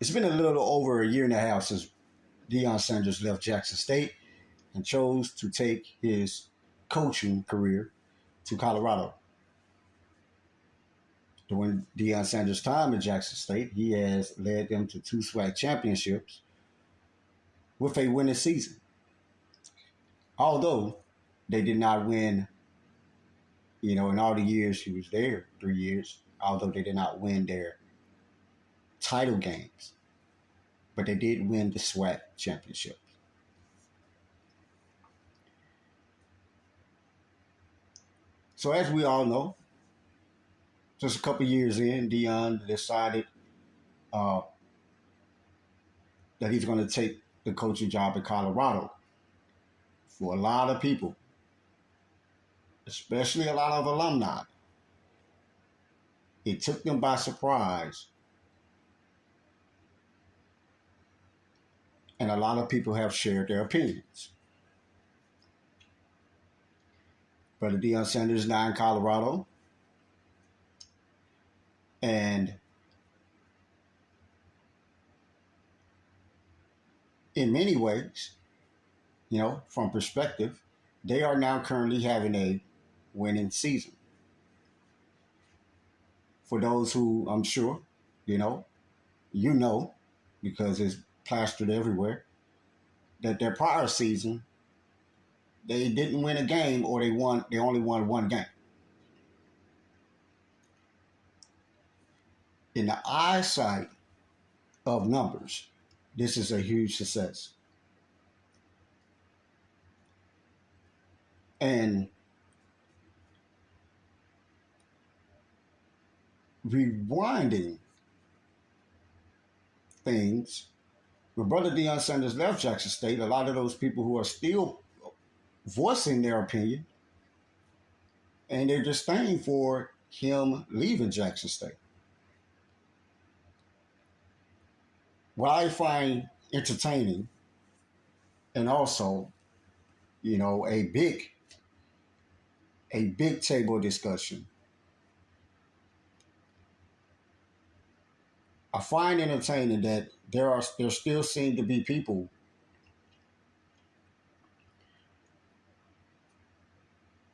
It's been a little over a year and a half since Deion Sanders left Jackson State and chose to take his coaching career to Colorado. During Deion Sanders' time at Jackson State, he has led them to 2 SWAC championships with a winning season. Although they did not win, in all the years he was there, 3 years, although they did not win their title games, but they did win the SWAC championship. So as we all know, just a couple years in, Deion decided that he's going to take the coaching job in Colorado. For a lot of people, especially a lot of alumni, it took them by surprise. And a lot of people have shared their opinions. Brother Deion Sanders is now in Colorado. And in many ways, from perspective, they are now currently having a winning season. For those who, I'm sure, because it's plastered everywhere, that their prior season, they didn't win a game, or they only won one game. In the eyesight of numbers, this is a huge success. And rewinding things, when Brother Deion Sanders left Jackson State, a lot of those people who are still voicing their opinion and their disdain for him leaving Jackson State. What I find entertaining, and also, a big table discussion, I find entertaining that there still seem to be people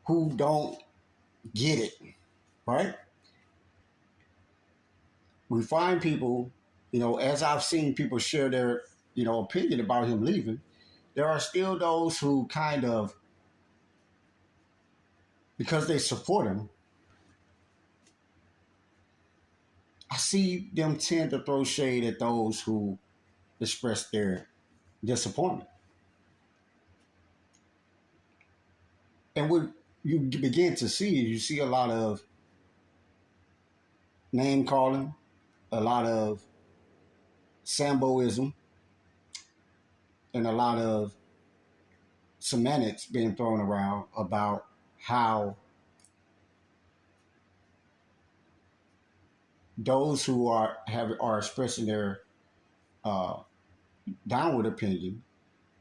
who don't get it, right? We find people, as I've seen people share their, opinion about him leaving, there are still those who kind of, because they support him, I see them tend to throw shade at those who express their disappointment. And what you begin to see is you see a lot of name calling, a lot of Samboism, and a lot of semantics being thrown around about how those who are expressing their downward opinion,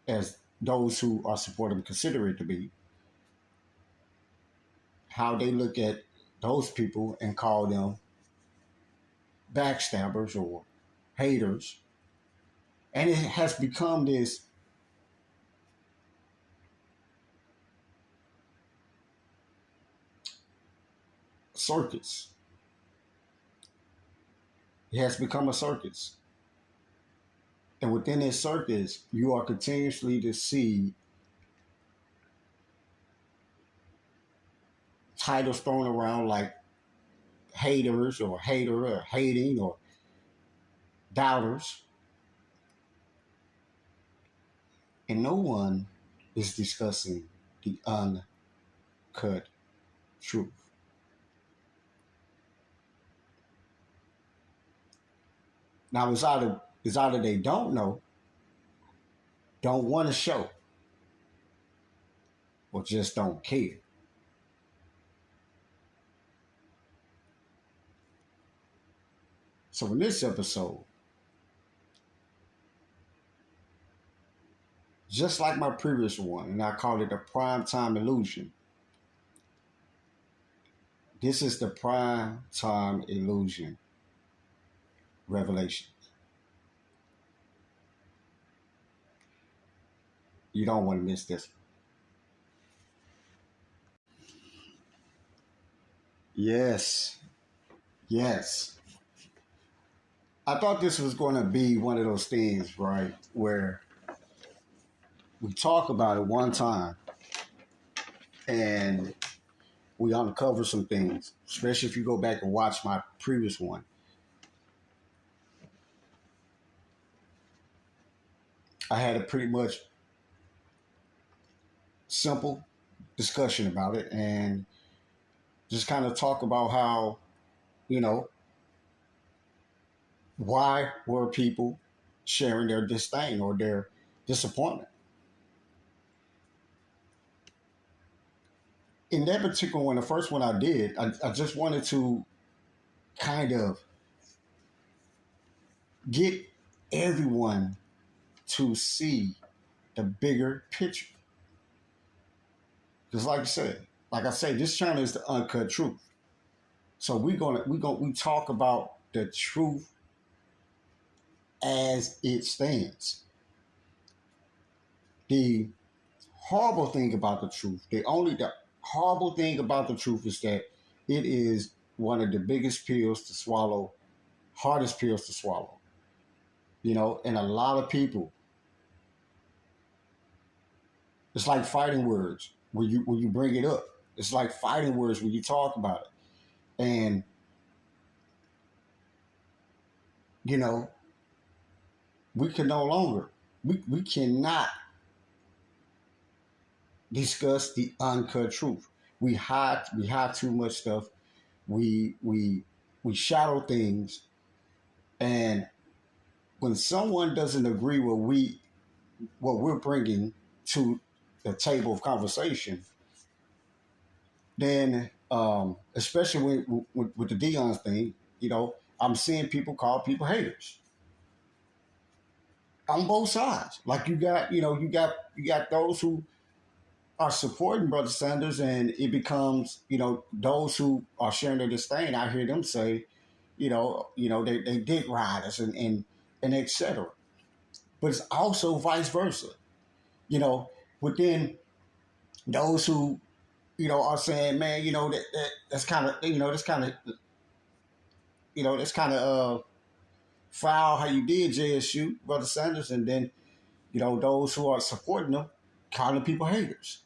as those who are supporting consider it to be, how they look at those people and call them backstabbers or haters. And it has become this circus. It has become a circus. And within this circus, you are continuously to see titles thrown around like haters or hater or hating or doubters. And no one is discussing the uncut truth. Now, it's either they don't know, don't want to show, or just don't care. So in this episode, just like my previous one, and I called it the prime time illusion, this is the prime time illusion revelation. You don't want to miss this. Yes. Yes. I thought this was going to be one of those things, right, where we talk about it one time and we uncover some things, especially if you go back and watch my previous one. I had a pretty much simple discussion about it and just kind of talk about how, you know, why were people sharing their disdain or their disappointment. In that particular one, the first one I did, I just wanted to kind of get everyone to see the bigger picture. Because like I say, this channel is the uncut truth. So we talk about the truth as it stands. The horrible thing about the truth, the horrible thing about the truth is that it is one of the biggest pills to swallow, hardest pills to swallow. And a lot of people, it's like fighting words when you bring it up. It's like fighting words when you talk about it. And you know, we can no longer we cannot discuss the uncut truth. We hide too much stuff. We shadow things, and when someone doesn't agree with what we're bringing to the table of conversation, then especially with the Deion thing, I'm seeing people call people haters on both sides. Like you got those who are supporting Brother Sanders, and it becomes those who are sharing their disdain. I hear them say, they dick ride us and etc. But it's also vice versa. Within those who are saying, man, that's kind of that's kind of foul how you did JSU, Brother Sanders, and then those who are supporting them calling people haters.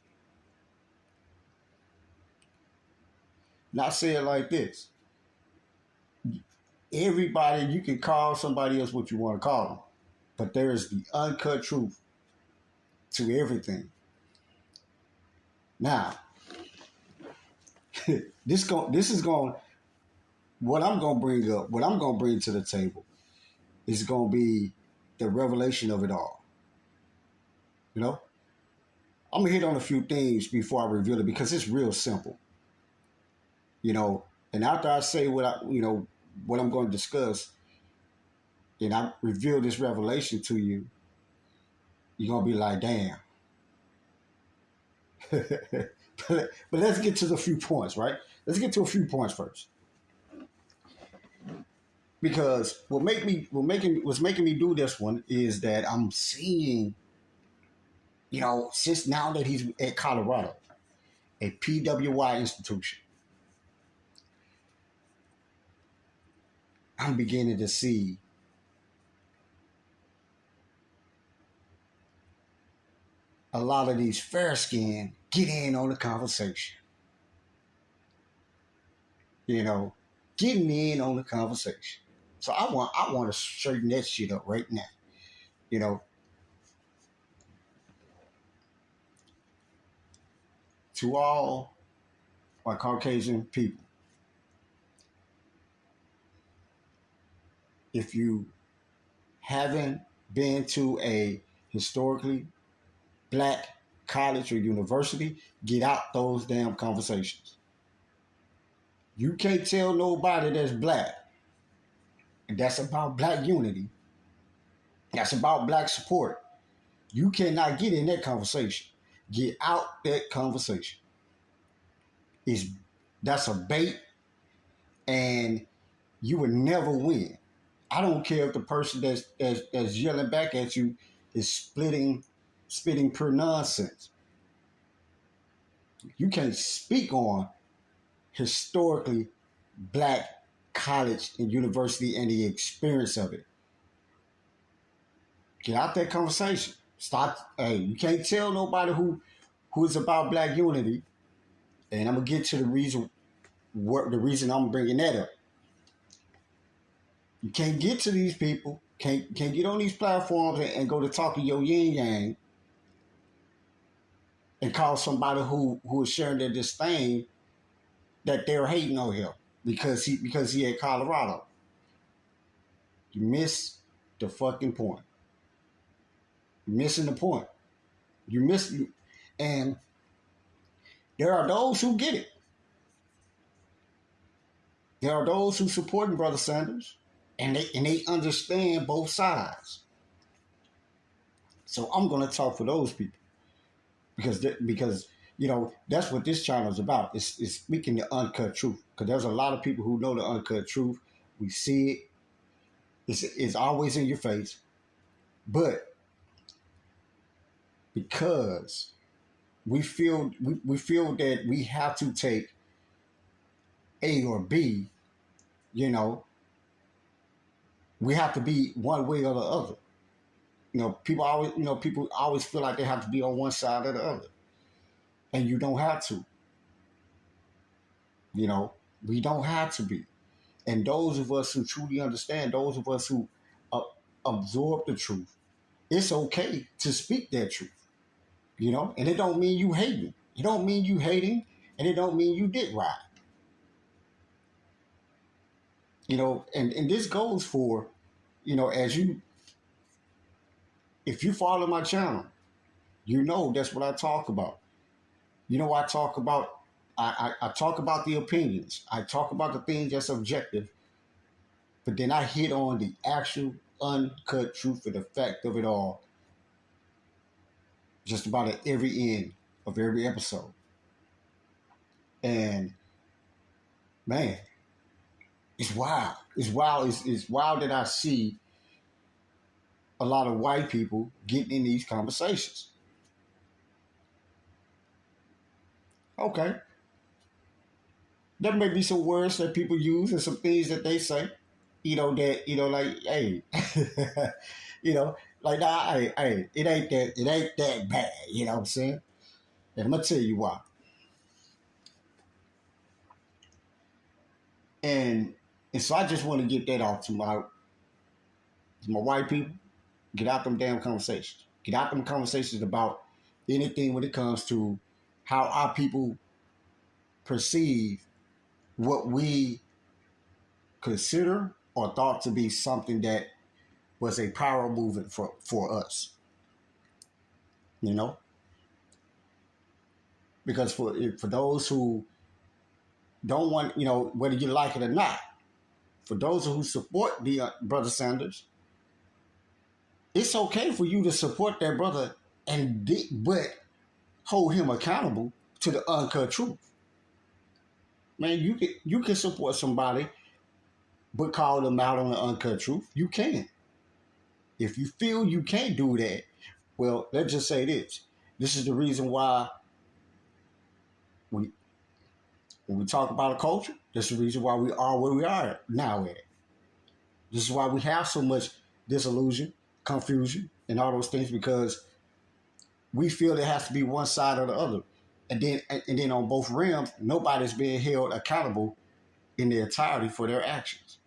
Not say it like this. Everybody, you can call somebody else what you want to call them, but there is the uncut truth to everything. Now, this is going. What I'm going to bring up, what I'm going to bring to the table, is going to be the revelation of it all. I'm gonna hit on a few things before I reveal it because it's real simple. And after I say what I'm going to discuss, and I reveal this revelation to you, you're gonna be like, damn. but let's get to the few points, right? Let's get to a few points first. Because what's making me do this one is that I'm seeing, since now that he's at Colorado, a PWI institution, I'm beginning to see a lot of these fair skinned get in on the conversation. Getting in on the conversation. So I want to straighten that shit up right now. You know, to all my Caucasian people, if you haven't been to a historically black college or university, get out those damn conversations. You can't tell nobody that's black, and that's about black unity, that's about black support. You cannot get in that conversation. Get out that conversation. Is That's a bait, and you would never win. I don't care if the person that's yelling back at you is splitting spitting pure nonsense. You can't speak on historically black college and university and the experience of it. Get out that conversation. Stop. Hey, you can't tell nobody who is about black unity. And I'm gonna get to the reason I'm bringing that up. You can't get to these people. Can't get on these platforms and go to talking your yin yang and call somebody who is sharing their disdain that they're hating on him because he at Colorado. You miss the fucking point. You're missing the point. You miss and there are those who get it. There are those who support Brother Sanders, and they understand both sides. So I'm going to talk for those people because that's what this channel is about. It's speaking the uncut truth. Because there's a lot of people who know the uncut truth. We see it. It's always in your face, but because we feel that we have to take A or B, we have to be one way or the other. People always feel like they have to be on one side or the other, and you don't have to. We don't have to be. And those of us who truly understand, those of us who absorb the truth, it's okay to speak that truth. And it don't mean you hating. It don't mean you hating, and it don't mean you did right. And this goes for, if you follow my channel, that's what I talk about. I talk about I talk about the opinions. I talk about the things that's objective, but then I hit on the actual uncut truth and the fact of it all just about at every end of every episode. And man, it's wild. It's wild. It's wild that I see a lot of white people getting in these conversations. Okay. There may be some words that people use and some things that they say, like, hey, like, nah, hey, it ain't that bad, you know what I'm saying? And I'm gonna tell you why. And so I just want to get that off to my white people. Get out them damn conversations. Get out them conversations about anything when it comes to how our people perceive what we consider or thought to be something that was a power movement for us. Because for those who don't want, whether you like it or not, for those who support the Brother Sanders, it's okay for you to support that brother but hold him accountable to the uncut truth. Man, you can support somebody but call them out on the uncut truth. You can. If you feel you can't do that, well, let's just say this. This is the reason why when we talk about a culture, this is the reason why we are where we are now at it. This is why we have so much disillusion, confusion, and all those things, because we feel it has to be one side or the other. And then on both realms, nobody's being held accountable in their entirety for their actions.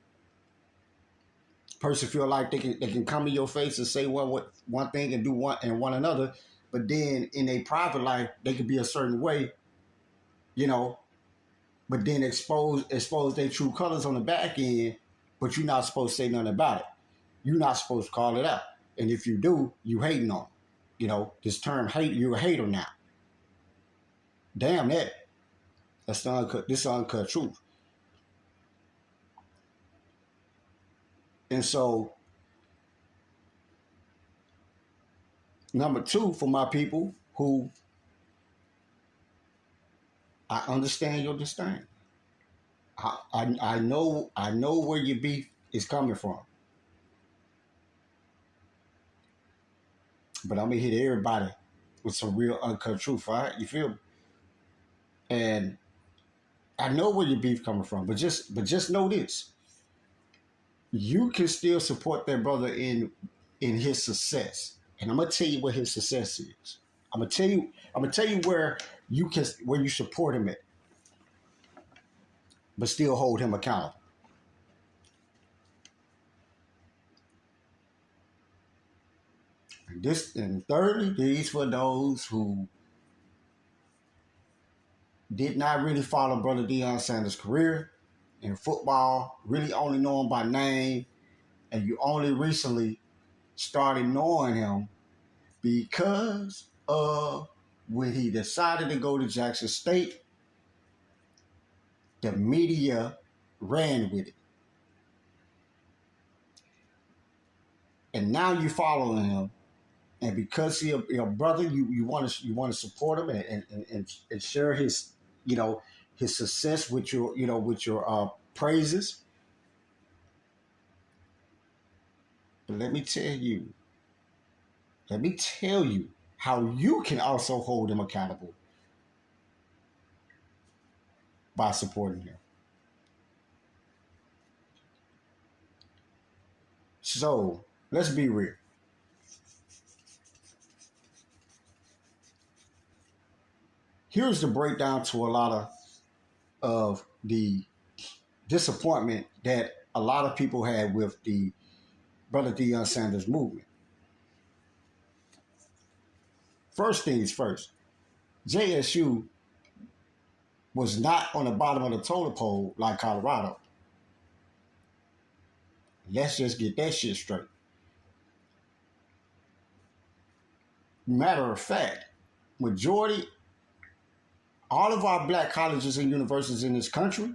Person feel like they can come in your face and say one thing and do one another, but then in a private life they could be a certain way, but then expose their true colors on the back end, but you're not supposed to say nothing about it. You're not supposed to call it out. And if you do, you hating on them. This term hate, you're a hater now. Damn that. That's this uncut truth. And so, number two, for my people who I understand your disdain. I know where your beef is coming from. But I'm gonna hit everybody with some real uncut truth. All right, you feel me? And I know where your beef coming from, but just know this: you can still support that brother in his success. And I'm gonna tell you what his success is. I'm gonna tell you where you support him at, but still hold him accountable. And thirdly, these for those who did not really follow Brother Deion Sanders' career in football, really only know him by name, and you only recently started knowing him because of when he decided to go to Jackson State, the media ran with it. And now you're following him. And because he's your brother, you want to support him and share his his success with your praises. But let me tell you how you can also hold him accountable by supporting him. So let's be real. Here's the breakdown to a lot of the disappointment that a lot of people had with the Brother Deion Sanders movement. First things first, JSU was not on the bottom of the totem pole like Colorado. Let's just get that shit straight. Matter of fact, majority, all of our black colleges and universities in this country,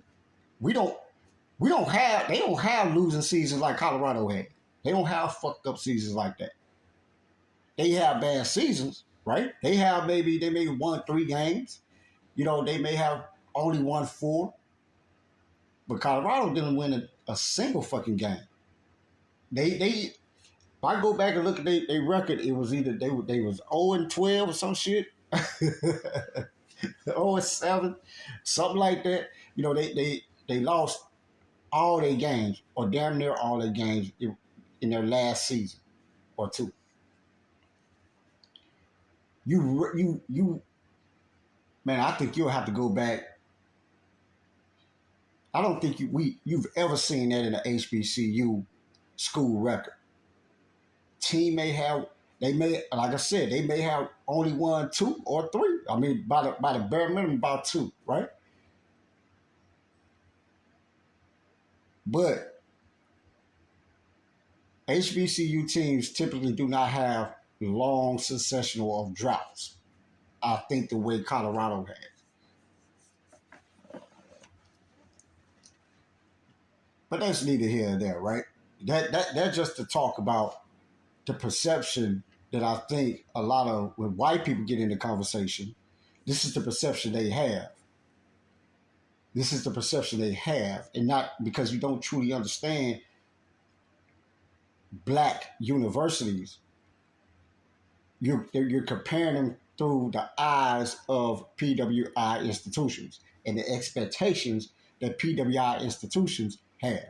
we don't they don't have losing seasons like Colorado had. They don't have fucked up seasons like that. They have bad seasons, right? They may won 3 games. They may have only won 4. But Colorado didn't win a single fucking game. If I go back and look at their record, it was either they was 0-12 or some shit. 0-7, something like that. They lost all their games, or damn near all their games in their last season or 2. Man, I think you'll have to go back. I don't think you've ever seen that in an HBCU school record. Team may have, like I said, they may have only won 2 or 3. I mean, by the bare minimum, about 2, right? But HBCU teams typically do not have long successional of droughts. I think the way Colorado has. But that's neither here nor there, right? That's just to talk about the perception that I think a lot of, when white people get into conversation, this is the perception they have. This is the perception they have, and not because you don't truly understand black universities. You're comparing them through the eyes of PWI institutions and the expectations that PWI institutions have.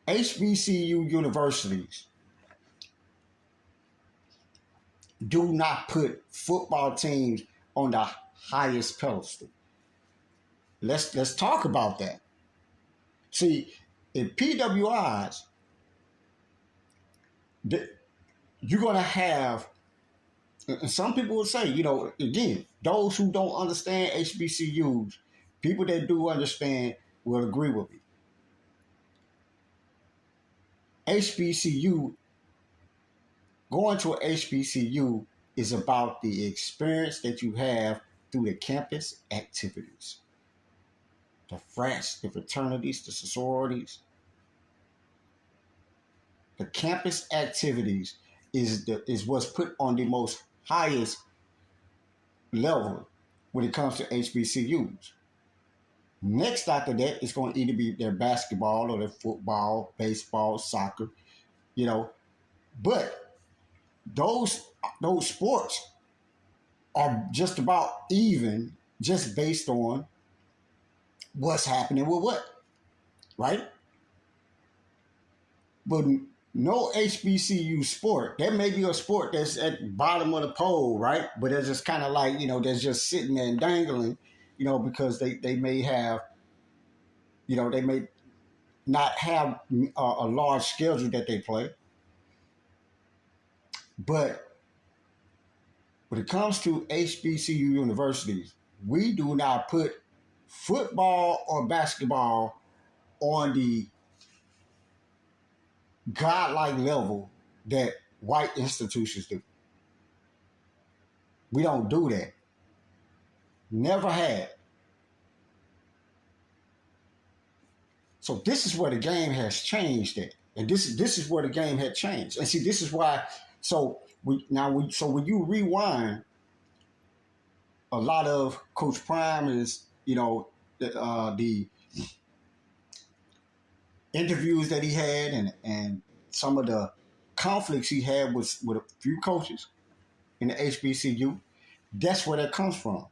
HBCU universities do not put football teams on the highest pedestal. Let's talk about that. See, in PWIs, you're going to have, and some people will say, again, those who don't understand HBCUs, people that do understand will agree with me. HBCU, going to an HBCU is about the experience that you have through the campus activities. The frats, the fraternities, the sororities. The campus activities is what's put on the most highest level when it comes to HBCUs. Next after that, it's going to either be their basketball or their football, baseball, soccer. you know. But those sports are just about even, just based on what's happening with what, right? But no HBCU sport. There may be a sport that's at the bottom of the pole, right? But they're just kind of like, they're just sitting there and dangling, because they may have, they may not have a large schedule that they play. But when it comes to HBCU universities, we do not put football or basketball on the godlike level that white institutions do. We don't do that. Never had. So this is where the game has changed at. And this is where the game had changed. And see, this is why. So when you rewind, a lot of Coach Prime is, the interviews that he had and some of the conflicts he had with a few coaches in the HBCU. That's where that comes from.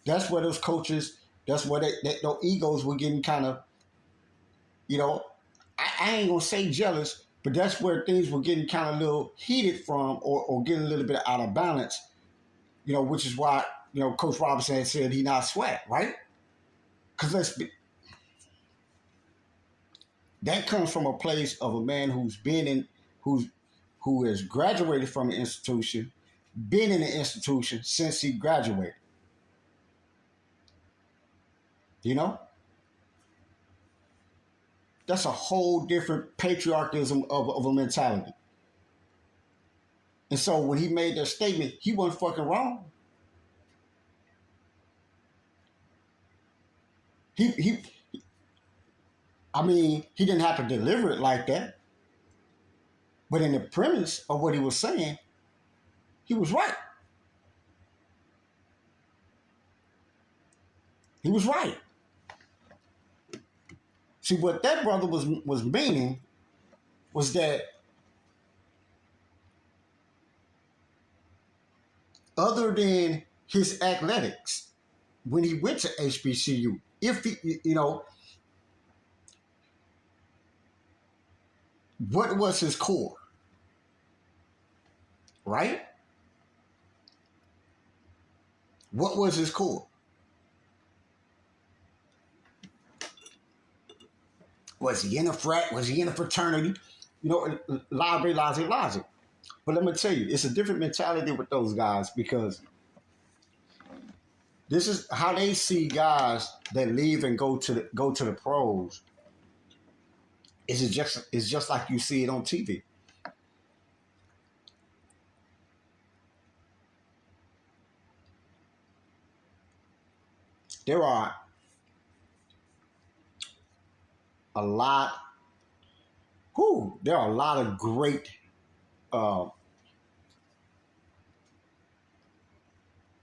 That's where those coaches. That's where those egos were getting kind of, I ain't gonna say jealous, but that's where things were getting kind of a little heated from, or getting a little bit out of balance. Which is why Coach Robinson had said he not sweat, right? Because that comes from a place of a man who has graduated from an institution, been in the institution since he graduated. That's a whole different patriarchalism of a mentality. And so when he made that statement, he wasn't fucking wrong. He didn't have to deliver it like that. But in the premise of what he was saying, he was right. He was right. See, what that brother was meaning was that other than his athletics, when he went to HBCU, if he, what was his core? Right? What was his core? Was he in a frat? Was he in a fraternity? Logic. But let me tell you, it's a different mentality with those guys, because this is how they see guys that leave and go to the pros. It's just like you see it on TV. There are a lot of great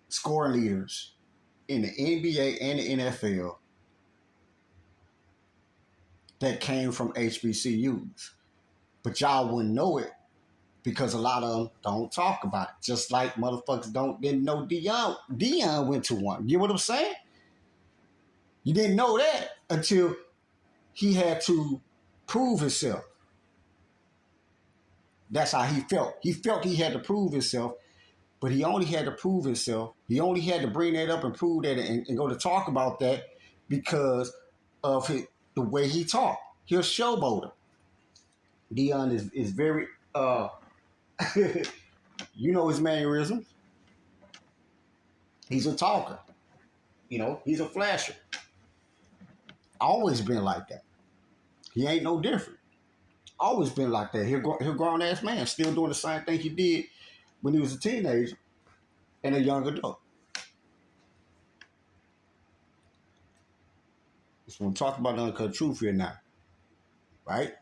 scoring leaders in the NBA and the NFL that came from HBCUs. But y'all wouldn't know it because a lot of them don't talk about it. Just like motherfuckers didn't know Deion. Deion went to one. You know what I'm saying? You didn't know that until he had to prove himself. That's how he felt. He felt he had to prove himself, but he only had to prove himself. He only had to bring that up and prove that and go to talk about that because of the way he talked. He was showboater. Deion is very, his mannerisms. He's a talker. He's a flasher. Always been like that. He ain't no different. Always been like that. He's a grown-ass man, still doing the same thing he did when he was a teenager and a young adult. So we're talking about the uncut truth here now, right?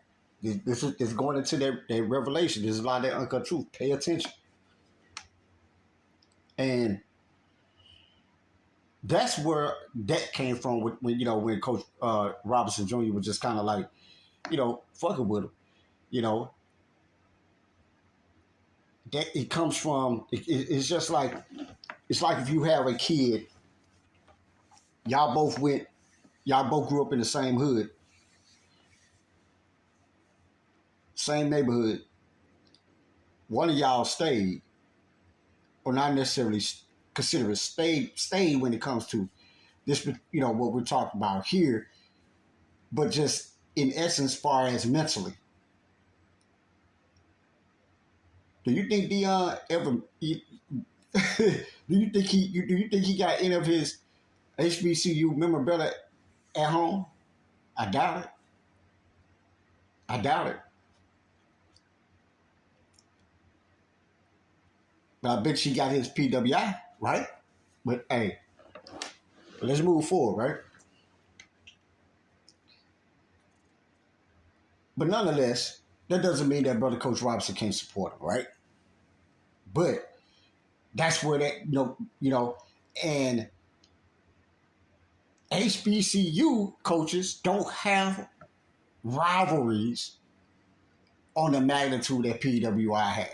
This is going into their revelation. There's a lot of that uncut truth. Pay attention. And that's where that came from when Coach Robinson Jr. was just kind of like, fucking with him, that it comes from. It's just like it's like if you have a kid, y'all both grew up in the same hood, same neighborhood. One of y'all stayed, or not necessarily consider it stayed when it comes to this, what we're talking about here, but just in essence, far as mentally. Do you think Deion ever? Do you think he got any of his HBCU memorabilia at home? I doubt it. I doubt it. But I bet she got his PWI, right? But hey, let's move forward, right? But nonetheless, that doesn't mean that brother Coach Robinson can't support him, right? But that's where that and HBCU coaches don't have rivalries on the magnitude that PWI have.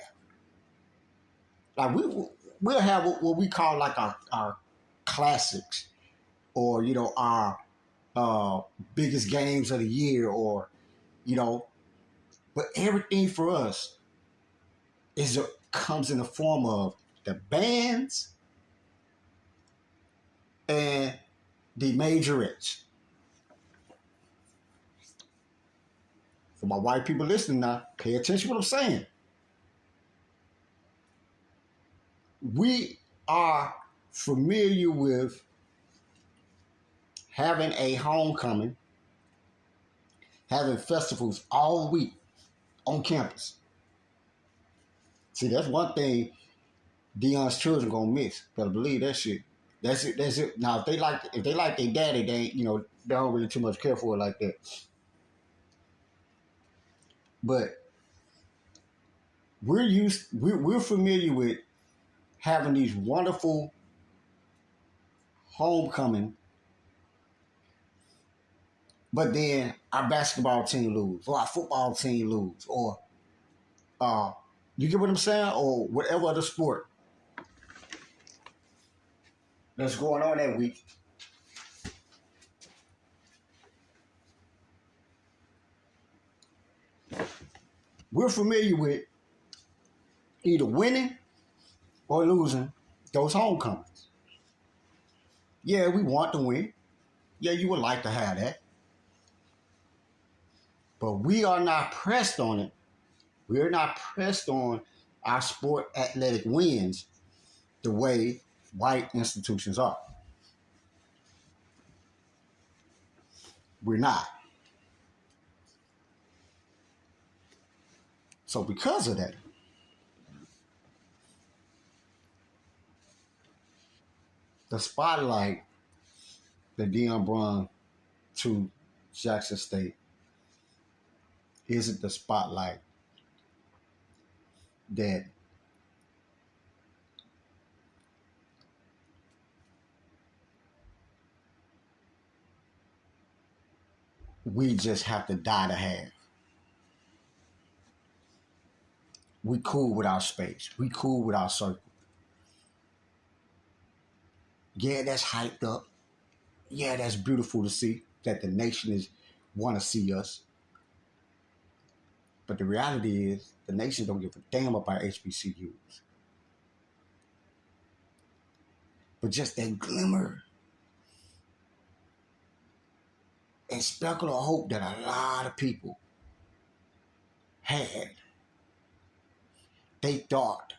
Like we'll have what we call like our classics, or our biggest games of the year, or but everything for us comes in the form of the bands and the majorettes. For my white people listening now, pay attention to what I'm saying. We are familiar with having a homecoming, having festivals all week on campus. See, that's one thing Deion's children gonna miss. Better believe that shit. That's it. That's it. Now, if they like their daddy, they don't really too much care for it like that. But we're familiar with having these wonderful homecoming, but then our basketball team lose, or our football team lose, or you get what I'm saying, or whatever other sport that's going on that week. We're familiar with either winning or losing those homecomings. Yeah, we want to win. Yeah, you would like to have that. But we are not pressed on it. We're not pressed on our sport athletic wins the way white institutions are. We're not. So because of that, the spotlight that Deion brought to Jackson State isn't the spotlight that we just have to die to have. We cool with our space. We cool with our circle. Yeah, that's hyped up. Yeah, that's beautiful to see that the nation is want to see us. But the reality is the nation don't give a damn about HBCUs. But just that glimmer and speckle of hope that a lot of people had, they thought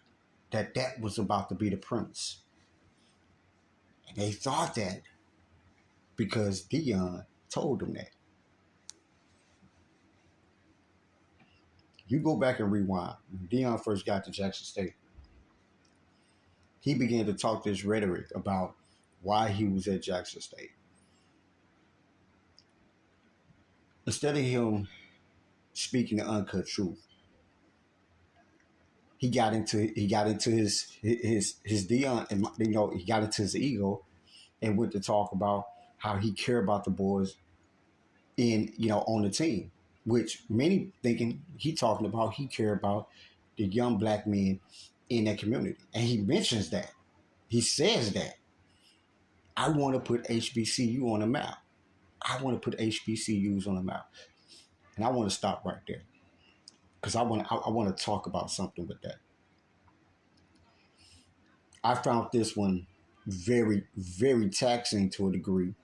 that was about to be the premise. And they thought that because Deion told them that. You go back and rewind. When Deion first got to Jackson State, he began to talk this rhetoric about why he was at Jackson State. Instead of him speaking the uncut truth, he got into his Deion, and he got into his ego and went to talk about how he cared about the boys on the team, which many thinking he talking about he cared about the young black men in that community. And he mentions that. He says that. I want to put HBCU on the map. I want to put HBCUs on the map. And I want to stop right there because I want to talk about something with that. I found this one very, very taxing to a degree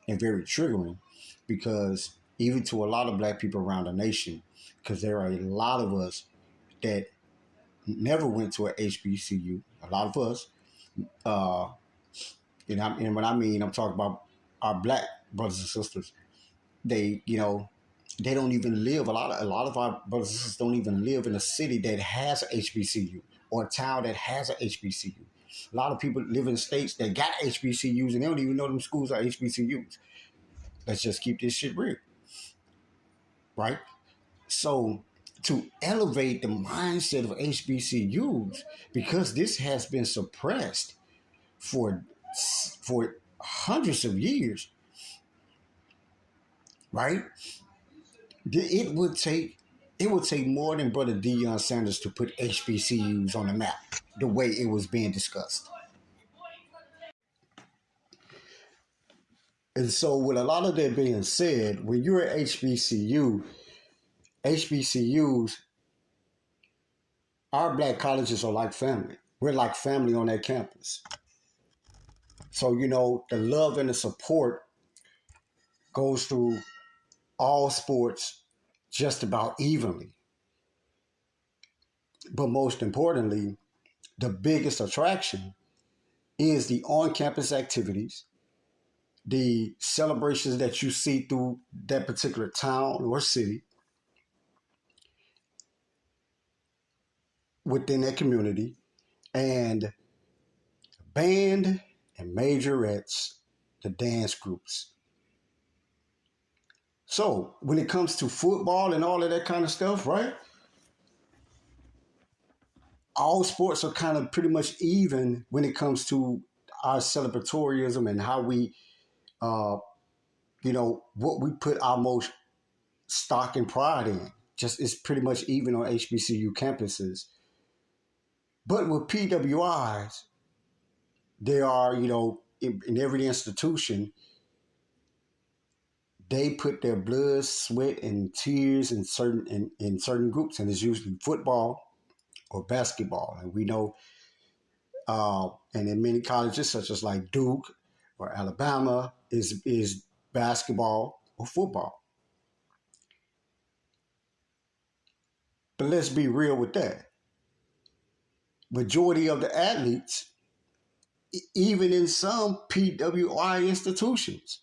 and very triggering because even to a lot of black people around the nation, because there are a lot of us that never went to a HBCU, a lot of us, uh, and what I mean, I'm talking about our black brothers and sisters. They don't even live. A lot of our brothers and sisters don't even live in a city that has a HBCU or a town that has a HBCU. A lot of people live in states that got HBCUs and they don't even know them schools are HBCUs. Let's just keep this shit real, right? So to elevate the mindset of HBCUs, because this has been suppressed for hundreds of years, right? It would take more than Brother Deion Sanders to put HBCUs on the map the way it was being discussed. And so, with a lot of that being said, when you're at HBCUs, our black colleges are like family. We're like family on that campus. So, the love and the support goes through all sports just about evenly. But most importantly, the biggest attraction is the on campus activities, the celebrations that you see through that particular town or city within that community, and band and majorettes, the dance groups. So when it comes to football and all of that kind of stuff, right? All sports are kind of pretty much even when it comes to our celebratoryism and how we, what we put our most stock and pride in. Just it's pretty much even on HBCU campuses. But with PWIs, there are, in every institution, they put their blood, sweat, and tears in certain groups, and it's usually football or basketball. And we know, and in many colleges, such as like Duke or Alabama, is basketball or football. But let's be real with that. Majority of the athletes, even in some PWI institutions,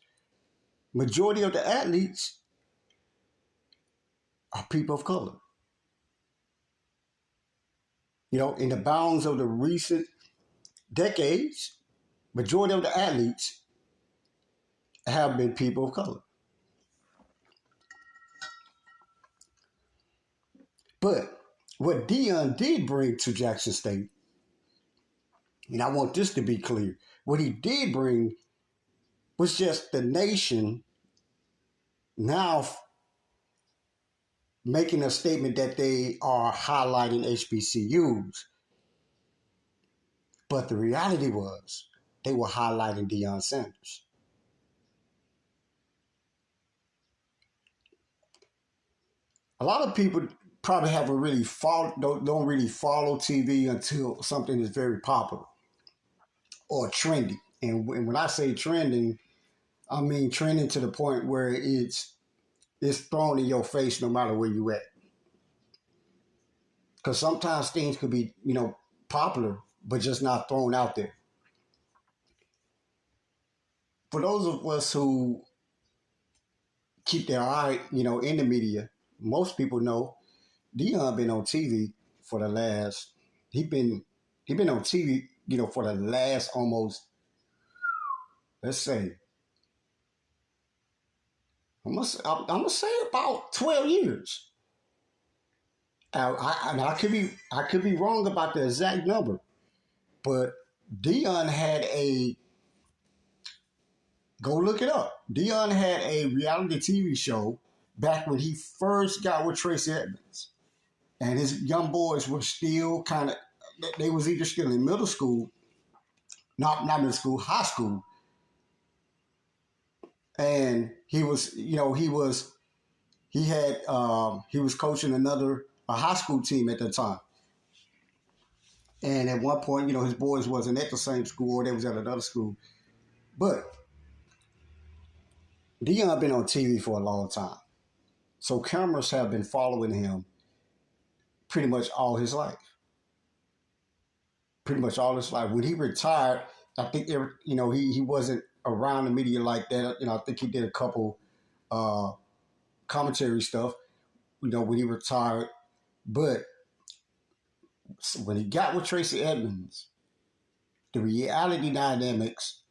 majority of the athletes are people of color. In the bounds of the recent decades, majority of the athletes have been people of color. But what Deion did bring to Jackson State, and I want this to be clear, what he did bring was just the nation now making a statement that they are highlighting HBCUs. But the reality was they were highlighting Deion Sanders. A lot of people probably haven't really don't really follow TV until something is very popular or trendy. And when I say trending, I mean trending to the point where it's thrown in your face no matter where you at. Because sometimes things could be, popular, but just not thrown out there. For those of us who keep their eye, in the media, most people know Deion been on TV for the last. He been on TV, for the last almost, let's say, I'm gonna say about 12 years. I could be wrong about the exact number, but Deion had a go look it up. Deion had a reality TV show back when he first got with Tracy Edmonds. and his young boys were still kind of, they was either still in middle school, not middle school, high school, and he was, he was coaching a high school team at the time. And at one point, his boys wasn't at the same school, or they was at another school. But Deion been on TV for a long time. So cameras have been following him pretty much all his life. Pretty much all his life. When he retired, I think, he wasn't around the media like that. I think he did a couple commentary stuff, when he retired. But when he got with Tracy Edmonds, the reality dynamics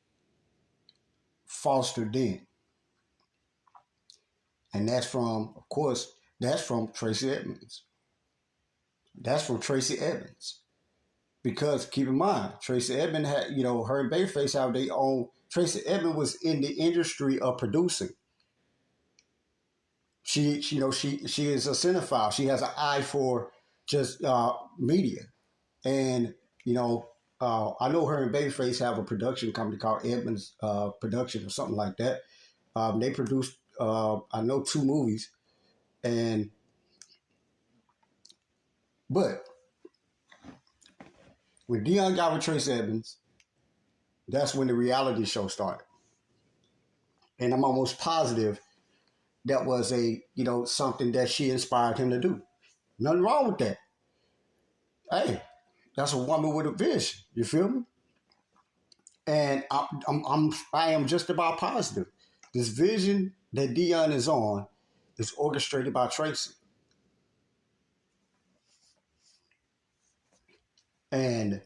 fostered then. And that's from Tracy Edmonds. That's from Tracy Edmonds. Because keep in mind, Tracy Edmonds had, her and Babyface have their own. Tracy Edmonds was in the industry of producing. She is a cinephile. She has an eye for just media. And, I know her and Babyface have a production company called Edmonds Production or something like that. They produced, I know, 2 movies. But when Deion got with Tracy Edmonds, that's when the reality show started. And I'm almost positive that was something that she inspired him to do. Nothing wrong with that. Hey, that's a woman with a vision. You feel me? And I am just about positive. This vision that Deion is on is orchestrated by Tracy. And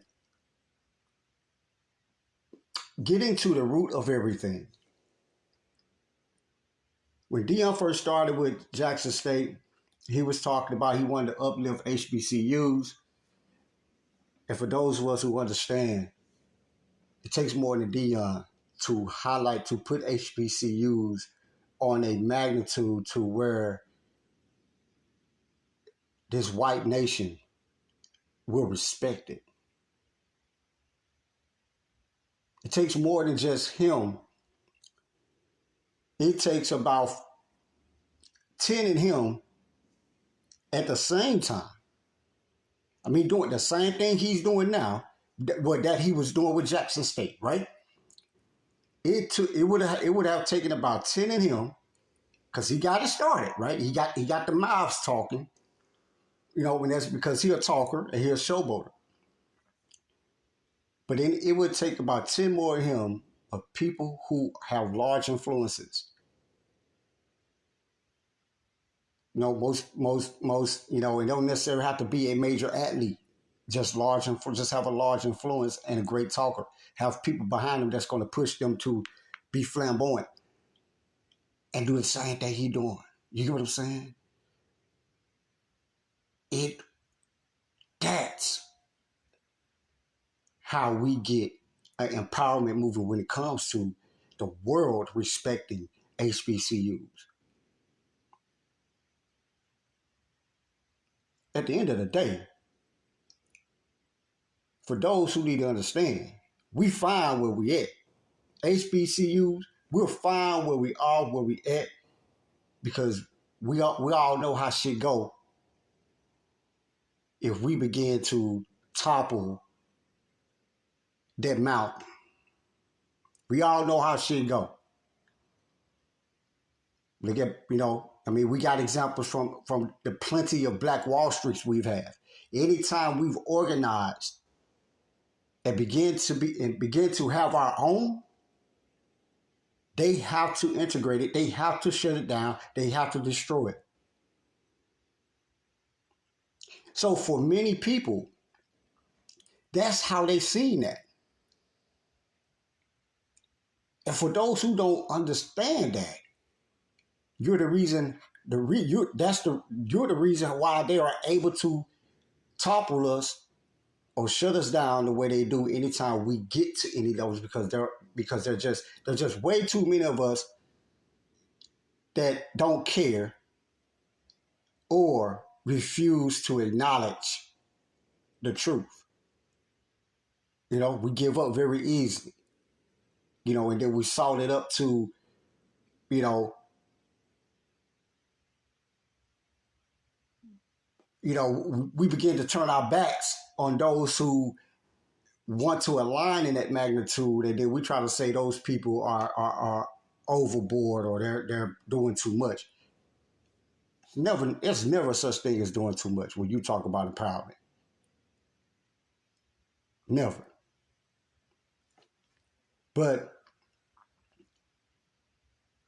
getting to the root of everything. When Deion first started with Jackson State, he was talking about he wanted to uplift HBCUs. And for those of us who understand, it takes more than Deion to put HBCUs on a magnitude to where this white nation will respect it. It takes more than just him. It takes about 10 in him at the same time. I mean, doing the same thing he's doing now, that he was doing with Jackson State, right? It would have taken about 10 in him, because he got it started, right? He got the mouths talking, and that's because he's a talker and he's a showboater. But then it would take about 10 more of him, of people who have large influences. Most, it don't necessarily have to be a major athlete. Just have a large influence and a great talker. Have people behind them that's going to push them to be flamboyant and do the same thing he's doing. You get what I'm saying? That's how we get an empowerment movement when it comes to the world respecting HBCUs. At the end of the day, for those who need to understand, we fine where we at. HBCUs, we're fine where we are, where we at, because we all know how shit go if we begin to topple that mountain. We all know how shit go. We got examples from the plenty of Black Wall Streets we've had. Anytime we've organized and begin to have our own, they have to integrate it. They have to shut it down. They have to destroy it. So for many people, that's how they seen that. And for those who don't understand that, you're the reason. You're the reason why they are able to topple us or shut us down the way they do anytime we get to any levels, because there's just way too many of us that don't care or refuse to acknowledge the truth. We give up very easily. And then we salt it up to, you know, we begin to turn our backs on those who want to align in that magnitude, and then we try to say those people are overboard or they're doing too much. It's never such thing as doing too much when you talk about empowerment. Never. But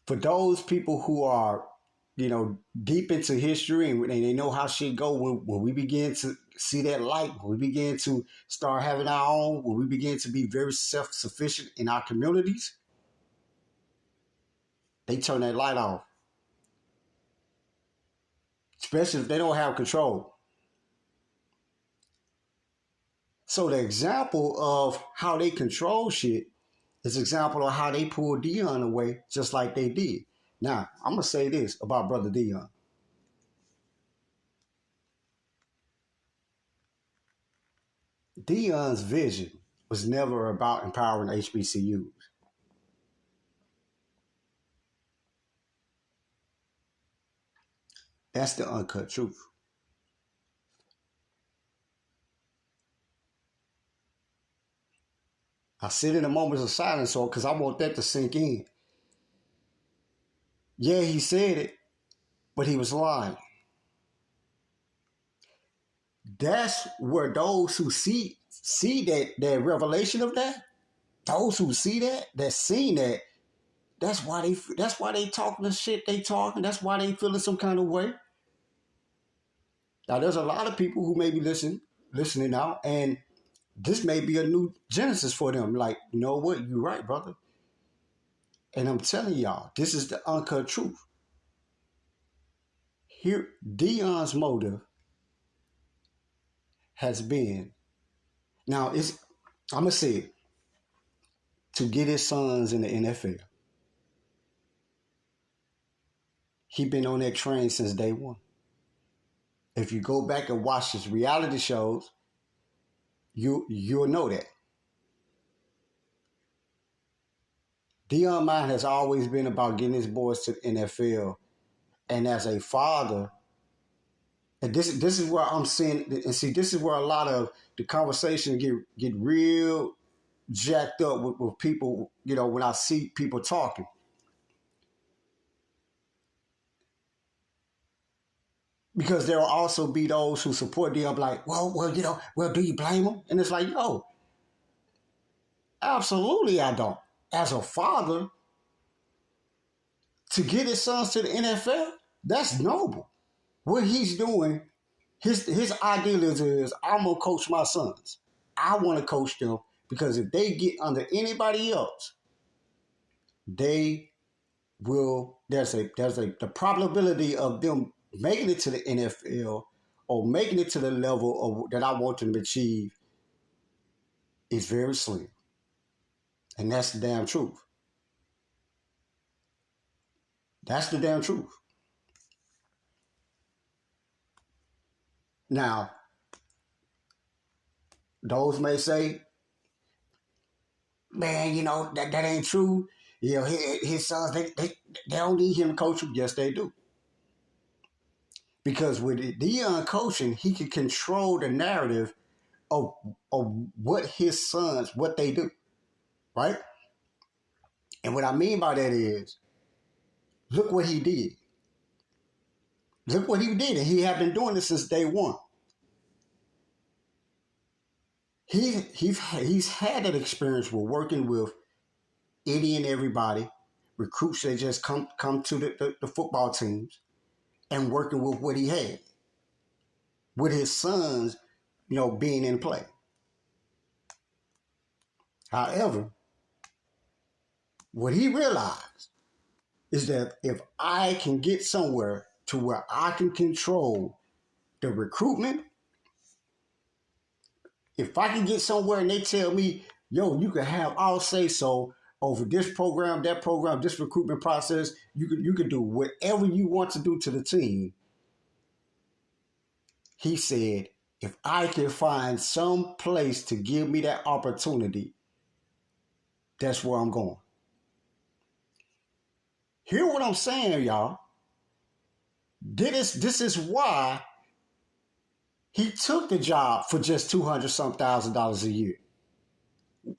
for those people who are, deep into history and they know how shit go, when we begin to see that light, when we begin to start having our own, when we begin to be very self-sufficient in our communities, they turn that light off. Especially if they don't have control. So the example of how they control shit is an example of how they pulled Deion away just like they did. Now, I'm going to say this about Brother Deion. Deion's vision was never about empowering HBCUs. That's the uncut truth. I sit in the moments of silence because I want that to sink in. Yeah, he said it, but he was lying. That's where those who see that revelation of that, those who see that seen that, that's why they talking the shit they talking. That's why they feeling some kind of way. Now, there's a lot of people who may be listening now, and this may be a new genesis for them. Like, you know what? You're right, brother. And I'm telling y'all, this is the uncut truth. Here, Deion's motive has been, now I'm gonna say it, to get his sons in the NFL. He been on that train since day one. If you go back and watch his reality shows, you'll know that. Deion has always been about getting his boys to the NFL. And as a father, and this is where I'm seeing, and see, this is where a lot of the conversation get real jacked up with people, when I see people talking. Because there will also be those who support Deion, like, well, do you blame them? And it's like, yo, absolutely I don't. As a father, to get his sons to the NFL, that's noble. What he's doing, his idealism is, I'm gonna coach my sons. I want to coach them because if they get under anybody else, they will. The probability of them making it to the NFL or making it to the level that I want them to achieve is very slim, and that's the damn truth. That's the damn truth. Now, those may say, man, that ain't true. His sons, they don't need him to coach them. Yes, they do. Because with Deion coaching, he can control the narrative of what his sons, what they do, right? And what I mean by that is, look what he did. Look what he did, and he had been doing this since day one. He's had that experience with working with any and everybody, recruits that just come to the football teams, and working with what he had, with his sons, being in play. However, what he realized is that if I can get somewhere to where I can control the recruitment, if I can get somewhere and they tell me, yo, you can have all say so over this program, that program, this recruitment process, you can do whatever you want to do to the team. He said, if I can find some place to give me that opportunity, that's where I'm going. Hear what I'm saying, y'all. This is why he took the job for just $200 some thousand a year.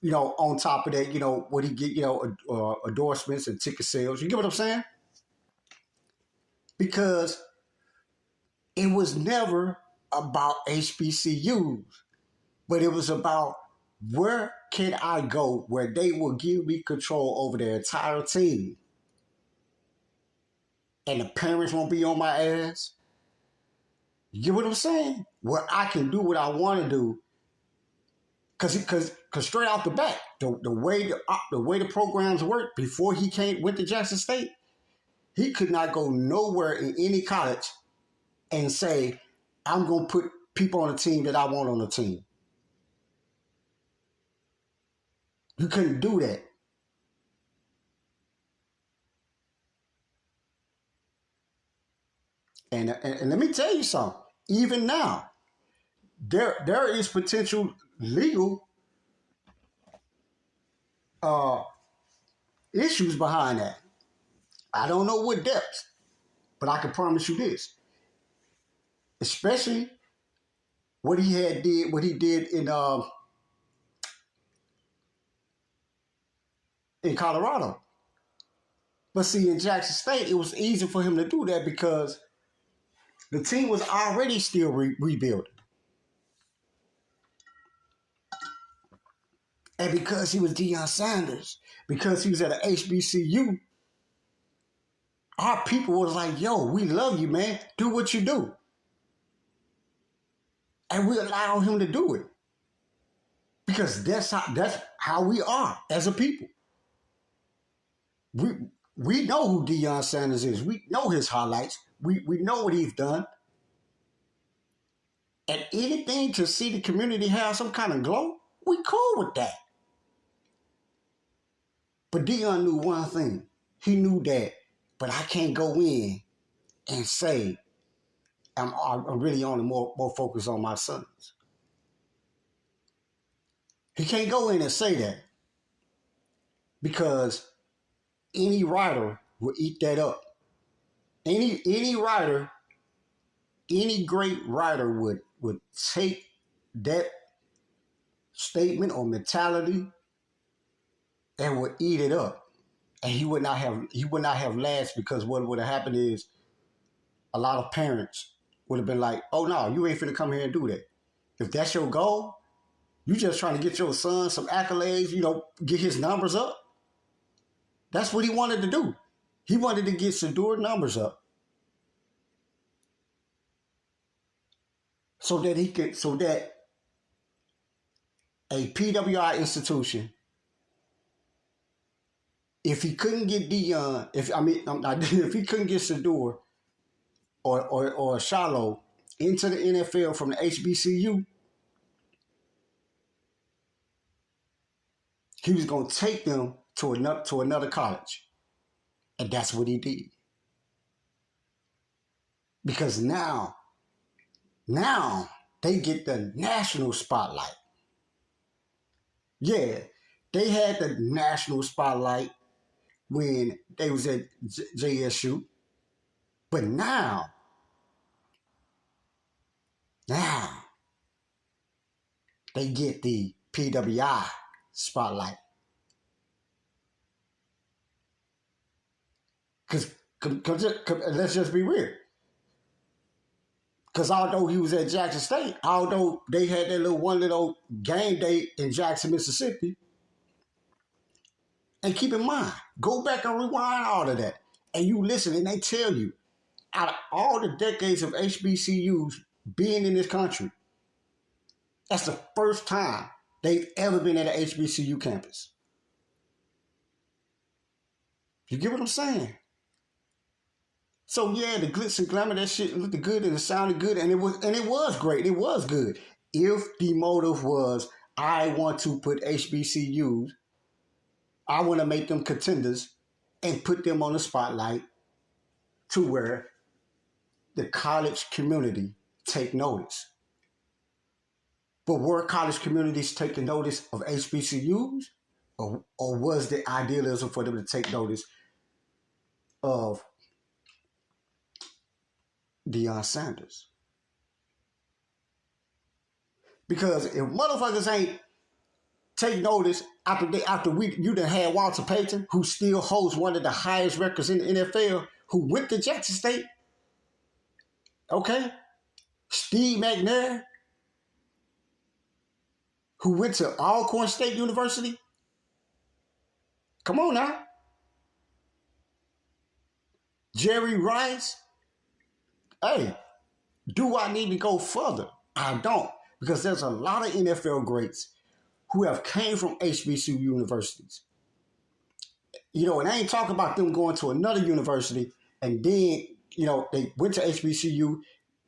You know, on top of that, you know, what he get, you know, endorsements and ticket sales. You get what I'm saying? Because it was never about HBCUs, but it was about where can I go where they will give me control over their entire team and the parents won't be on my ass. You get what I'm saying? Where I can do what I want to do. Cause straight off the bat, the way the programs work before he went to Jackson State, he could not go nowhere in any college and say, I'm gonna put people on the team that I want on the team. You couldn't do that. And let me tell you something. Even now, there is potential legal uh, issues behind that. I don't know what depth, but I can promise you this. Especially what he did in Colorado. But see, in Jackson State, it was easy for him to do that because the team was already still rebuilding. And because he was Deion Sanders, because he was at an HBCU, our people was like, yo, we love you, man. Do what you do. And we allow him to do it. Because that's how we are as a people. We know who Deion Sanders is. We know his highlights. We know what he's done. And anything to see the community have some kind of glow, we cool with that. But Deion knew one thing. He knew that, but I can't go in and say I'm really only more focused on my sons. He can't go in and say that because any writer will eat that up. Any writer, any great writer would take that statement or mentality and would eat it up. And he would not have lasted because what would have happened is a lot of parents would have been like, oh no, you ain't finna come here and do that. If that's your goal, you just trying to get your son some accolades, you know, get his numbers up. That's what he wanted to do. He wanted to get Sador numbers up. So that a PWI institution, if he couldn't get Deion, if he couldn't get Sador or Shiloh into the NFL from the HBCU, he was going to take them to another college. And that's what he did. Because now they get the national spotlight. Yeah, they had the national spotlight when they was at JSU. But now they get the PWI spotlight. Because let's just be real. Because although he was at Jackson State, although they had that one little game day in Jackson, Mississippi, and keep in mind, go back and rewind all of that. And you listen and they tell you, out of all the decades of HBCUs being in this country, that's the first time they've ever been at an HBCU campus. You get what I'm saying? So yeah, the glitz and glamour, that shit looked good and it sounded good and it was great. It was good. If the motive was, I want to put HBCUs, I want to make them contenders and put them on the spotlight to where the college community take notice. But were college communities taking notice of HBCUs? Or was the idealism for them to take notice of Deion Sanders? Because if motherfuckers ain't take notice after you done had Walter Payton, who still holds one of the highest records in the NFL, who went to Jackson State, okay? Steve McNair, who went to Alcorn State University. Come on now. Jerry Rice. Hey, do I need to go further? I don't, because there's a lot of NFL greats who have came from HBCU universities. And I ain't talking about them going to another university and then, they went to HBCU,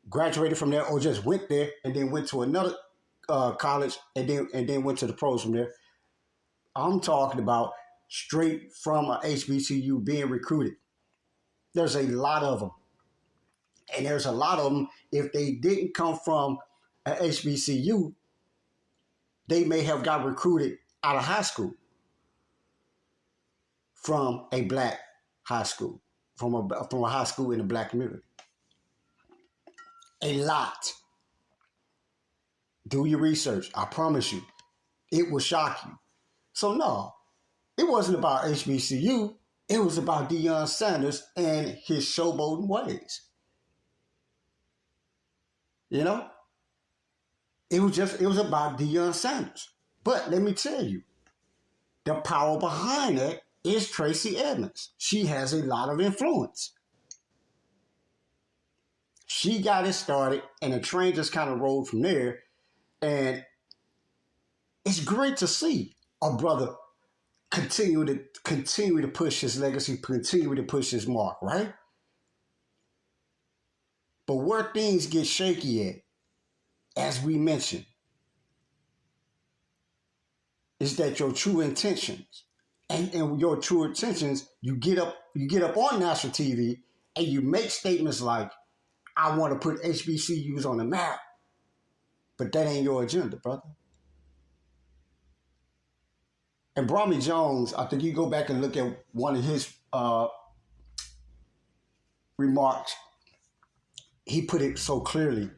graduated from there, or just went there and then went to another college and then went to the pros from there. I'm talking about straight from a HBCU being recruited. There's a lot of them. And there's a lot of them, if they didn't come from a HBCU, they may have got recruited out of high school from a black high school, from a high school in the black community. A lot. Do your research. I promise you. It will shock you. So no, it wasn't about HBCU. It was about Deion Sanders and his showboating ways. You know? It was about Deion Sanders. But let me tell you, the power behind it is Tracy Edmonds. She has a lot of influence. She got it started, and the train just kind of rolled from there. And it's great to see a brother continue to push his legacy, continue to push his mark, right? But where things get shaky at, as we mentioned, is that your true intentions. And your true intentions, you get up on national TV and you make statements like, I want to put HBCUs on the map. But that ain't your agenda, brother. And Bromley Jones, I think you go back and look at one of his remarks, he put it so clearly.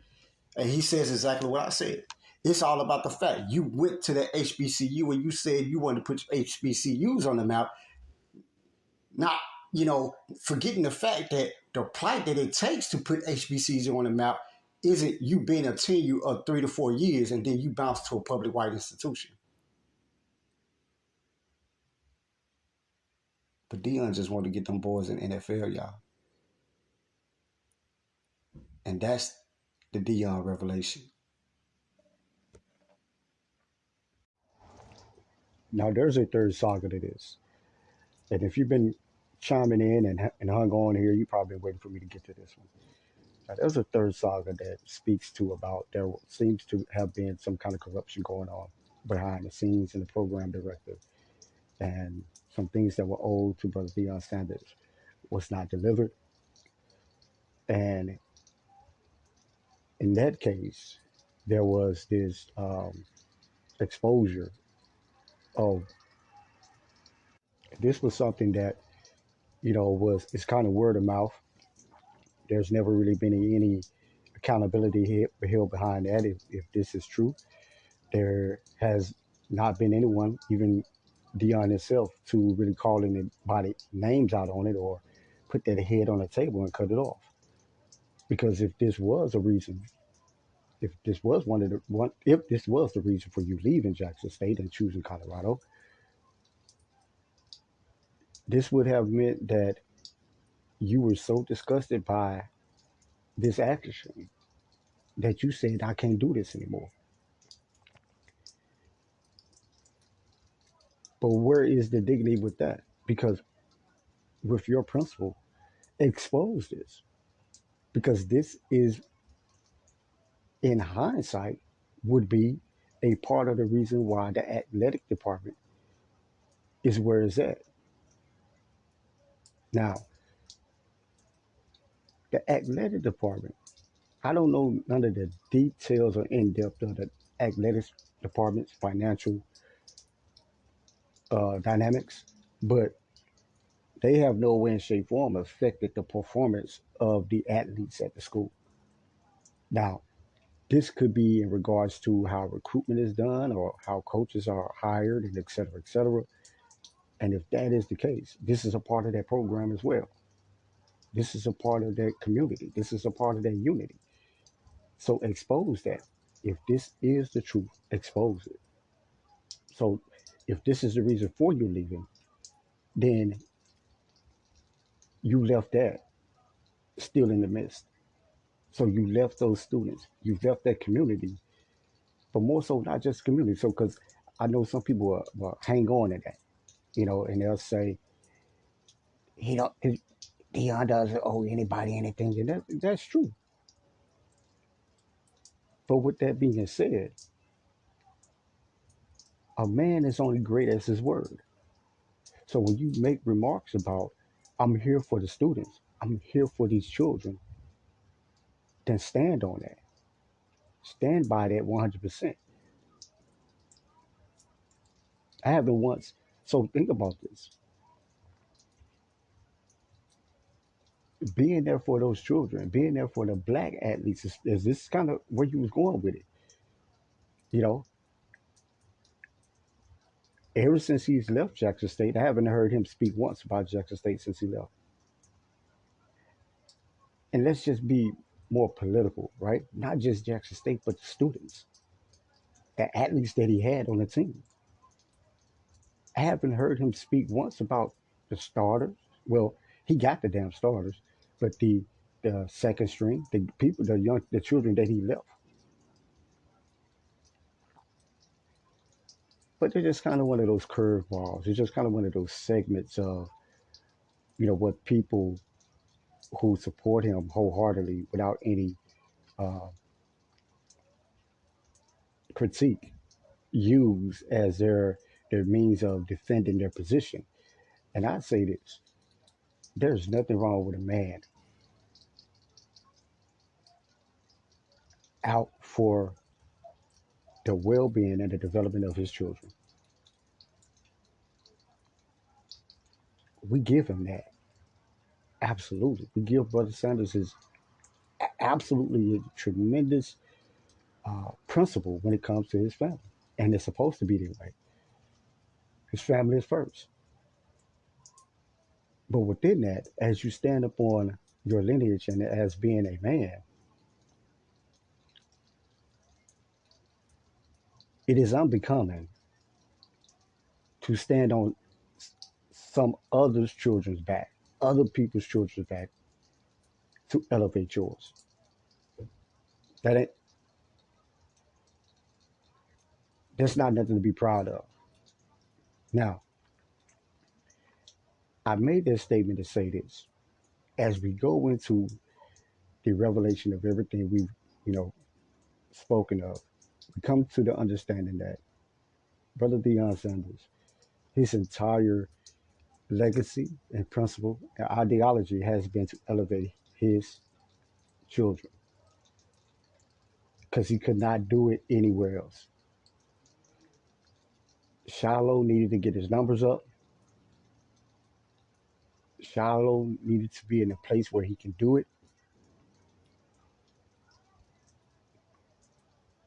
And he says exactly what I said. It's all about the fact you went to the HBCU and you said you wanted to put HBCUs on the map. Not, forgetting the fact that the plight that it takes to put HBCUs on the map isn't you being a tenure of 3 to 4 years and then you bounce to a public white institution. But Deion just wanted to get them boys in the NFL, y'all. And that's the Deion revelation. Now, there's a third saga to this. And if you've been chiming in and hung on here, you probably been waiting for me to get to this one. Now, there's a third saga that speaks to about there seems to have been some kind of corruption going on behind the scenes in the program director. And some things that were owed to Brother Deion Sanders was not delivered. And in that case, there was this exposure of this was something that it's kind of word of mouth. There's never really been any accountability held behind that. If this is true, there has not been anyone, even Deion himself, to really call anybody names out on it or put that head on the table and cut it off. Because if this was a reason, if this was if this was the reason for you leaving Jackson State and choosing Colorado, this would have meant that you were so disgusted by this action that you said, I can't do this anymore. But where is the dignity with that? Because with your principle, expose this. Because this is, in hindsight, would be a part of the reason why the athletic department is where it's at. Now, the athletic department I don't know none of the details or in depth of the athletics department's financial dynamics, but they have no way, in shape, form affected the performance of the athletes at the school. Now, this could be in regards to how recruitment is done or how coaches are hired and et cetera, et cetera. And if that is the case, this is a part of that program as well. This is a part of that community. This is a part of that unity. So expose that. If this is the truth, expose it. So if this is the reason for you leaving, then you left that still in the midst. So you left those students, you left that community, but more so not just community. So because I know some people will hang on to that, and they'll say he don't. Deion doesn't owe anybody anything, and that's true. But with that being said, a man is only great as his word. So when you make remarks about, I'm here for the students, I'm here for these children, then stand on that. Stand by that 100%. I haven't once. So think about this. Being there for those children, being there for the black athletes, is this kind of where you was going with it? You know, ever since he's left Jackson State, I haven't heard him speak once about Jackson State since he left. And let's just be more political, right? Not just Jackson State, but the students, the athletes that he had on the team. I haven't heard him speak once about the starters. Well, he got the damn starters, but the second string, the people, the children that he left. But they're just kind of one of those curveballs. It's just kind of one of those segments of what people who support him wholeheartedly without any uh, critique use as their means of defending their position. And I say this: there's nothing wrong with a man out for the well-being and the development of his children. We give him that. Absolutely. We give Brother Sanders his absolutely a tremendous principle when it comes to his family. And it's supposed to be that way. His family is first. But within that, as you stand upon your lineage and as being a man, it is unbecoming to stand on some other's children's back, other people's children's back to elevate yours. That ain't that's not nothing to be proud of. Now, I made this statement to say this. As we go into the revelation of everything we've, you know, spoken of, we come to the understanding that Brother Deion Sanders, his entire legacy and principle and ideology has been to elevate his children because he could not do it anywhere else. Shiloh needed to get his numbers up. Shiloh needed to be in a place where he can do it.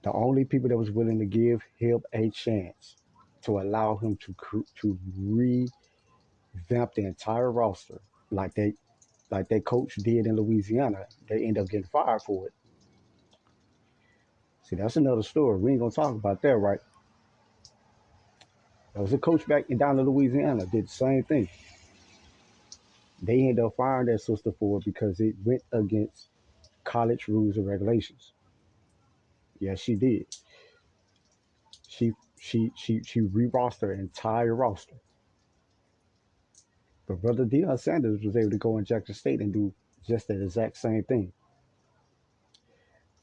The only people that was willing to give him a chance to allow him to revamp the entire roster like they coach did in Louisiana, they end up getting fired for it. See, that's another story. We ain't gonna talk about that, right? There was a coach back in down in Louisiana did the same thing. They ended up firing their sister for it because it went against college rules and regulations. Yes, she did. She re-rostered her entire roster. But Brother Deion Sanders was able to go in Jackson State and do just the exact same thing.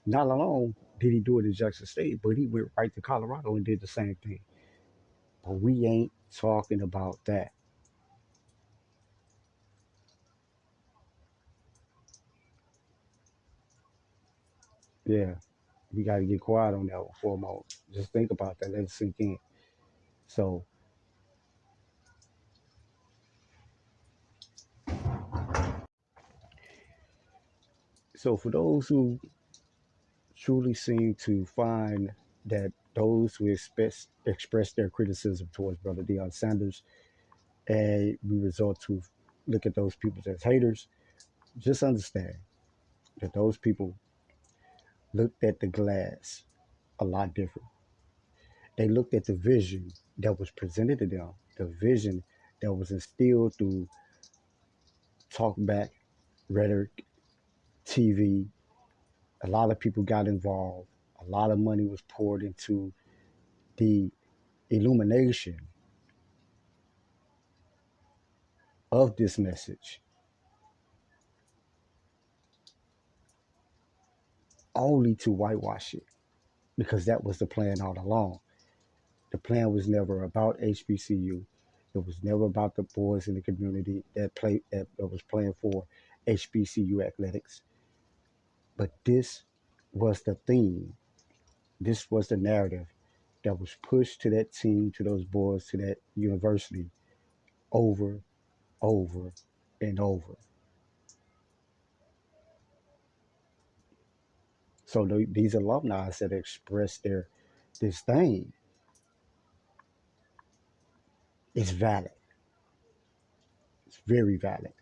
Not alone did he do it in Jackson State, but he went right to Colorado and did the same thing. But we ain't talking about that. Yeah, we got to get quiet on that one for a moment. Just think about that. Let it sink in. So, so for those who truly seem to find that those who express their criticism towards Brother Deion Sanders, and we resort to look at those people as haters, just understand that those people looked at the glass a lot different. They looked at the vision that was presented to them, the vision that was instilled through talk back, rhetoric, TV. A lot of people got involved. A lot of money was poured into the illumination of this message, only to whitewash it, because that was the plan all along. The plan was never about HBCU. It was never about the boys in the community that was playing for HBCU athletics. But this was the theme. This was the narrative that was pushed to that team, to those boys, to that university over, over, and over. So these alumni that express their disdain is valid. It's very valid.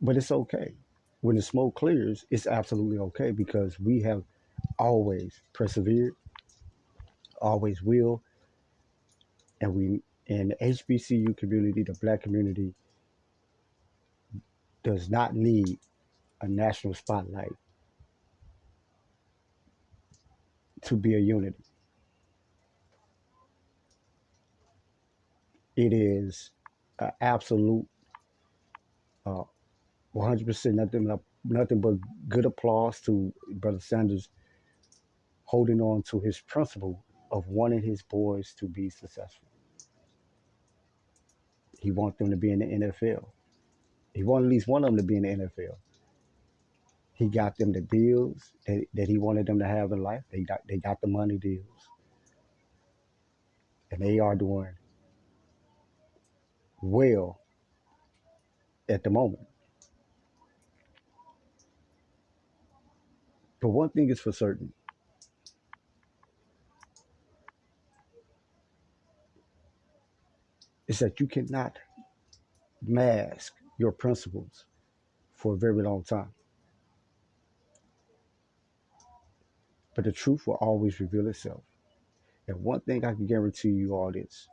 But it's okay. When the smoke clears, it's absolutely okay because we have always persevered, always will, and we in the HBCU community, the black community does not need a national spotlight to be a unity. It is an absolute 100% nothing but good applause to Brother Sanders holding on to his principle of wanting his boys to be successful. He wants them to be in the NFL. He wanted at least one of them to be in the NFL. He got them the deals that he wanted them to have in life. They got the money deals, and they are doing well at the moment. But one thing is for certain is that you cannot mask your principles for a very long time. But the truth will always reveal itself. And one thing I can guarantee you all is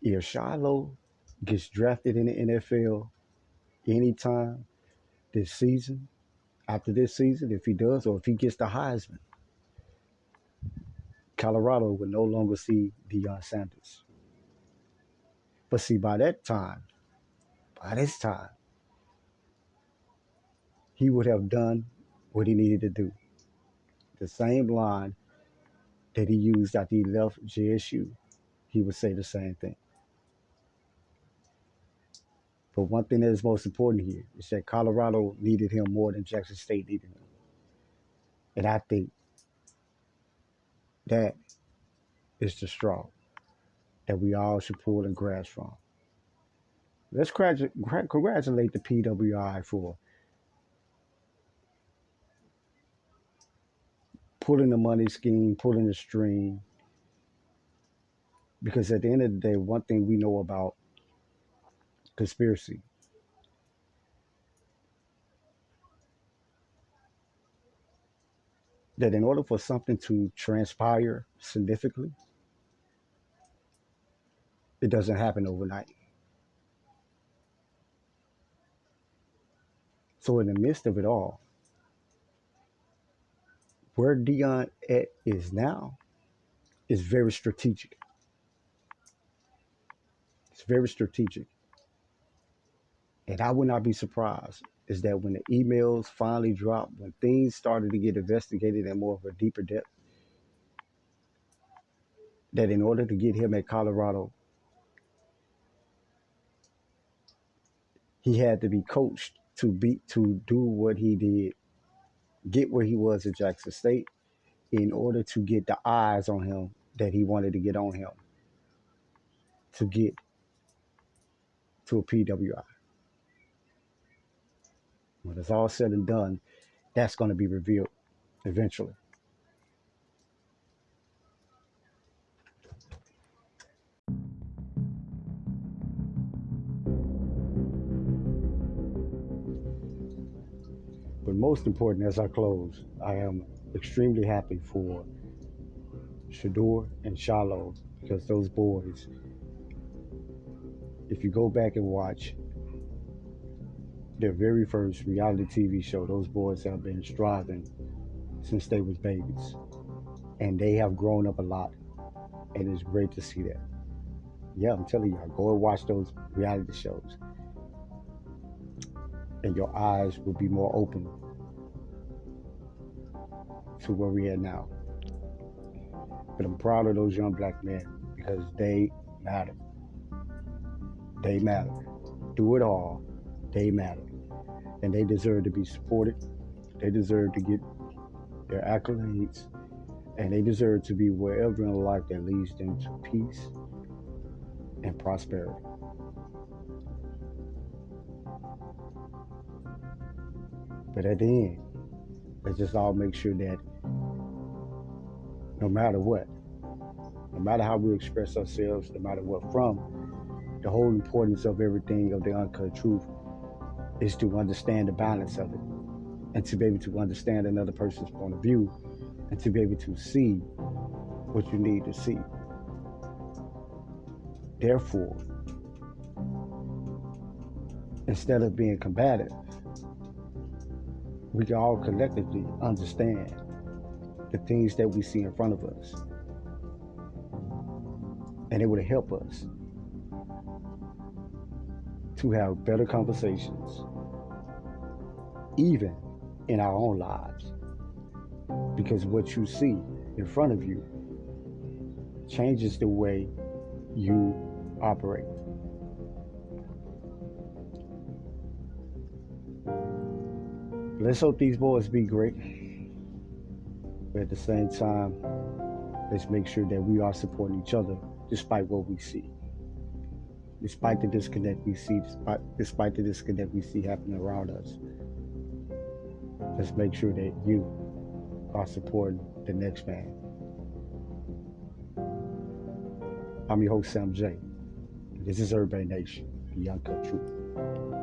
if Shiloh gets drafted in the NFL anytime this season, after this season, if he does, or if he gets the Heisman, Colorado will no longer see Deion Sanders. But see, by this time, he would have done what he needed to do. The same line that he used after he left JSU, he would say the same thing. But one thing that is most important here is that Colorado needed him more than Jackson State needed him. And I think that is the straw that we all should pull and grasp from. Let's congratulate the PWI for pulling the money scheme, pulling the string, because at the end of the day, one thing we know about conspiracy, that in order for something to transpire significantly, it doesn't happen overnight. So in the midst of it all, where Deion is now is very strategic. It's very strategic. And I would not be surprised is that when the emails finally dropped, when things started to get investigated in more of a deeper depth, that in order to get him at Colorado, he had to be coached to do what he did, get where he was at Jackson State, in order to get the eyes on him that he wanted to get on him to get to a PWI. When it's all said and done, that's going to be revealed eventually. But most important, as I close, I am extremely happy for Shador and Shiloh, because those boys, if you go back and watch their very first reality TV show, those boys have been striving since they was babies. And they have grown up a lot. And it's great to see that. Yeah, I'm telling you, go and watch those reality shows. And your eyes will be more open to where we are now. But I'm proud of those young black men because they matter. They matter. Do it all. They matter. And they deserve to be supported. They deserve to get their accolades. And they deserve to be wherever in life that leads them to peace and prosperity. But at the end, let's just all make sure that no matter what, no matter how we express ourselves, no matter what, from the whole importance of everything of the uncut truth is to understand the balance of it and to be able to understand another person's point of view and to be able to see what you need to see. Therefore, instead of being combative, we can all collectively understand the things that we see in front of us. And it would help us to have better conversations, even in our own lives. Because what you see in front of you changes the way you operate. Let's hope these boys be great. But at the same time, let's make sure that we are supporting each other despite what we see. Despite the disconnect we see, despite the disconnect we see happening around us. Let's make sure that you are supporting the next man. I'm your host, Sam J. This is Urban Nation, the Uncut Truth.